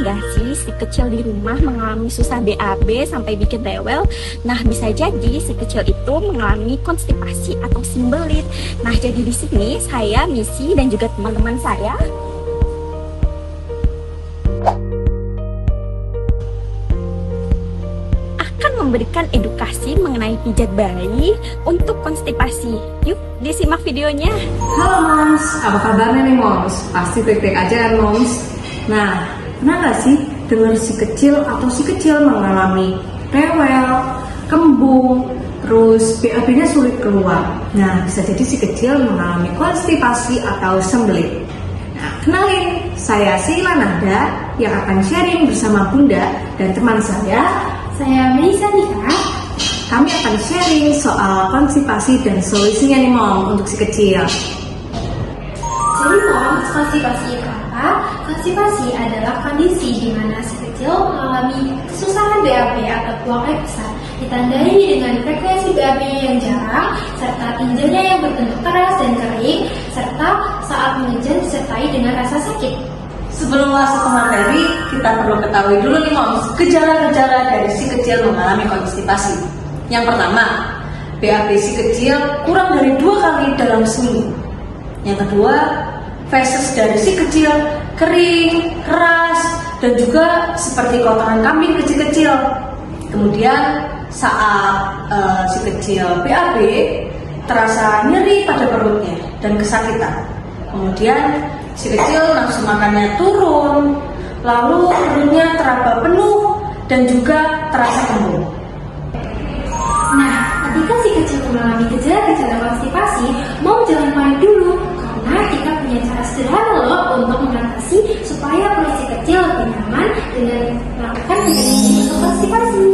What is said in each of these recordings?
nggak sih si kecil di rumah mengalami susah BAB sampai bikin rewel? Nah, bisa jadi si kecil itu mengalami konstipasi atau sembelit. Nah, jadi di sini saya, Misi, dan juga teman-teman saya akan memberikan edukasi mengenai pijat bayi untuk konstipasi. Yuk, disimak videonya. Halo Moms, apa kabarnya nih Moms? Pasti baik-baik aja kan Moms? Nah, pernah gak sih dengar si kecil atau si kecil mengalami rewel, kembung, terus BAB-nya sulit keluar? Nah, bisa jadi si kecil mengalami konstipasi atau sembelit. Nah, kenalin, saya Sheila Nada yang akan sharing bersama Bunda dan teman saya Melisa Nika. Kami akan sharing soal konstipasi dan solusinya nih Mom untuk si kecil. Jadi Mom, konstipasi itu apa? Konstipasi adalah kondisi di mana si kecil mengalami kesusahan BAB atau buang air besar, ditandai dengan frekuensi BAB yang jarang, serta tinjanya yang berbentuk keras dan kering, serta saat mengejan disertai dengan rasa sakit. Sebelum masuk ke materi, kita perlu ketahui dulu nih Moms, gejala-gejala dari si kecil mengalami konstipasi. Yang pertama, BAB si kecil kurang dari 2 kali dalam seminggu. Yang kedua, feses dari si kecil kering, keras, dan juga seperti kotoran kambing kecil-kecil. Kemudian saat si kecil BAB, terasa nyeri pada perutnya dan kesakitan. Kemudian si kecil nafsu makannya turun, lalu perutnya teraba penuh dan juga terasa kembung. Nah, ketika si kecil mengalami gejala-gejala konstipasi, Mom jangan panik dulu, karena kita punya cara sederhana loh untuk mengatasi supaya perut si kecil lebih nyaman dengan melakukan kegiatan untuk konstipasi.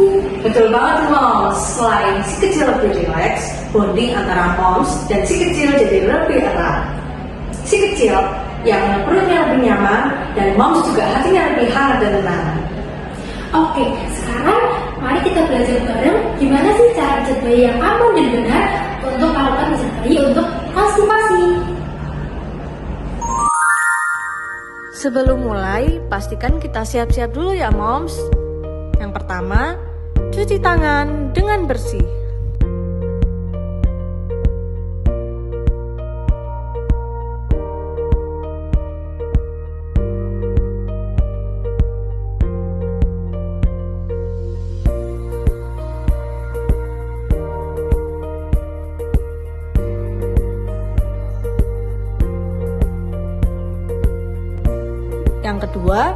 Betul banget Moms, selain si kecil lebih rileks, bonding antara Moms dan si kecil jadi lebih erat. Si kecil yang perutnya lebih nyaman dan Moms juga hatinya lebih hangat dan tenang. Oke, sekarang mari kita belajar bareng gimana sih cara pijat bayi yang aman dan benar untuk melakukan pijat bayi untuk konstipasi. Sebelum mulai, pastikan kita siap-siap dulu ya Moms. Yang pertama, cuci tangan dengan bersih. Yang kedua,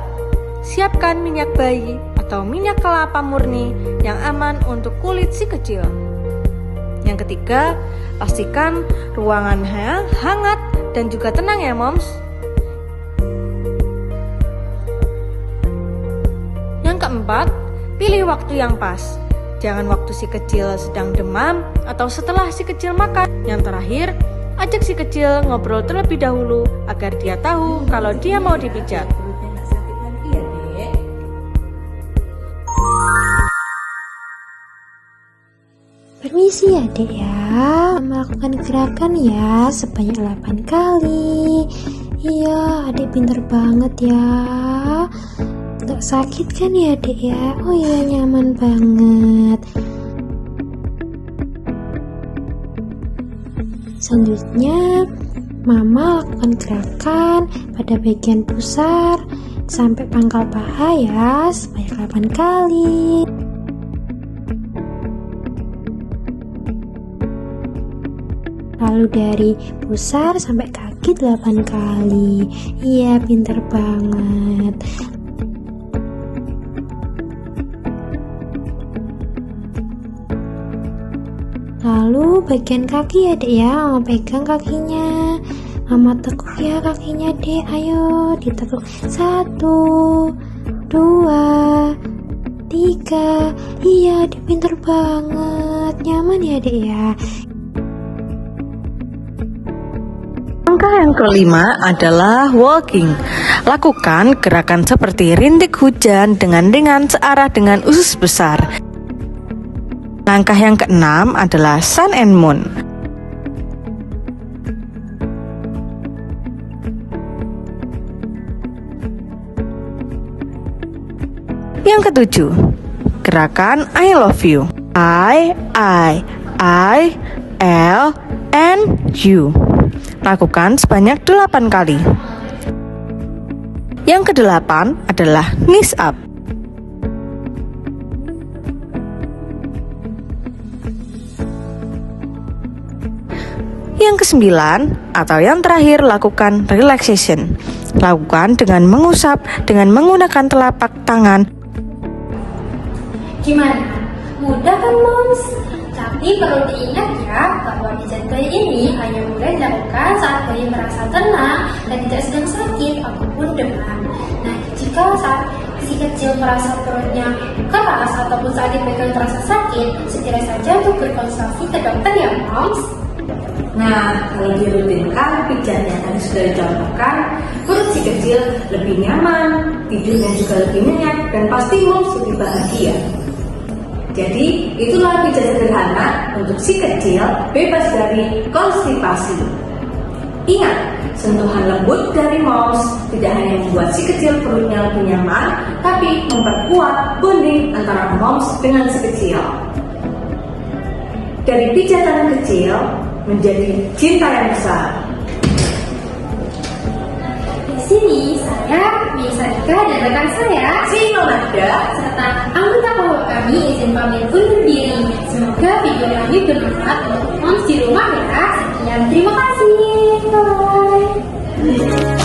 siapkan minyak bayi atau minyak kelapa murni yang aman untuk kulit si kecil. Yang ketiga, pastikan ruangannya hangat dan juga tenang ya Moms. Yang keempat, pilih waktu yang pas. Jangan waktu si kecil sedang demam atau setelah si kecil makan. Yang terakhir, ajak si kecil ngobrol terlebih dahulu agar dia tahu kalau dia mau dipijat. Permisi ya dek ya, melakukan gerakan ya sebanyak 8 kali. Iya, adek pinter banget ya. Gak sakit kan ya dek ya? Oh iya, nyaman banget. Selanjutnya, Mama lakukan gerakan pada bagian pusar sampai pangkal paha ya sebanyak 8 kali. Lalu dari pusar sampai kaki 8 kali. Iya, pinter banget. Lalu bagian kaki ya dek ya, Mama pegang kakinya, Mama tekuk ya kakinya dek. Ayo ditekuk 1, 2, 3. Iya, dia pinter banget. Nyaman ya dek ya. Langkah yang kelima adalah walking. Lakukan gerakan seperti rintik hujan dengan ringan searah dengan usus besar. Langkah yang keenam adalah sun and moon. Yang ketujuh, gerakan I love you. I, L, and you. Lakukan sebanyak 8 kali. Yang kedelapan adalah knees up. Yang kesembilan atau yang terakhir, lakukan relaxation. Lakukan dengan mengusap dengan menggunakan telapak tangan. Gimana? Mudah kan, Moms? Tapi perlu diingat ya, bahwa pijat bayi ini hanya boleh dilakukan saat bayi merasa tenang dan tidak sedang sakit ataupun demam. Nah, jika saat si kecil merasa perutnya keras ataupun saat dipegang terasa sakit, segera saja untuk berkonsultasi ke dokter ya, Moms. Nah, kalau dirutinkan pijatnya tadi sudah dicontohkan, perut si kecil lebih nyaman, tidurnya juga lebih nyenyak, dan pasti moms lebih bahagia. Jadi, itulah pijat sederhana untuk si kecil bebas dari konstipasi. Ingat, sentuhan lembut dari moms tidak hanya membuat si kecil perutnya lebih nyaman, tapi memperkuat bonding antara moms dengan si kecil. Dari pijatan kecil menjadi cinta yang besar. Di sini saya, Misalika dan rekan saya, Sinonada, serta anggota kelompok kami izin pamit undur diri. Semoga video kami bermanfaat untuk moms di rumah ya. Sekian, terima kasih. Bye.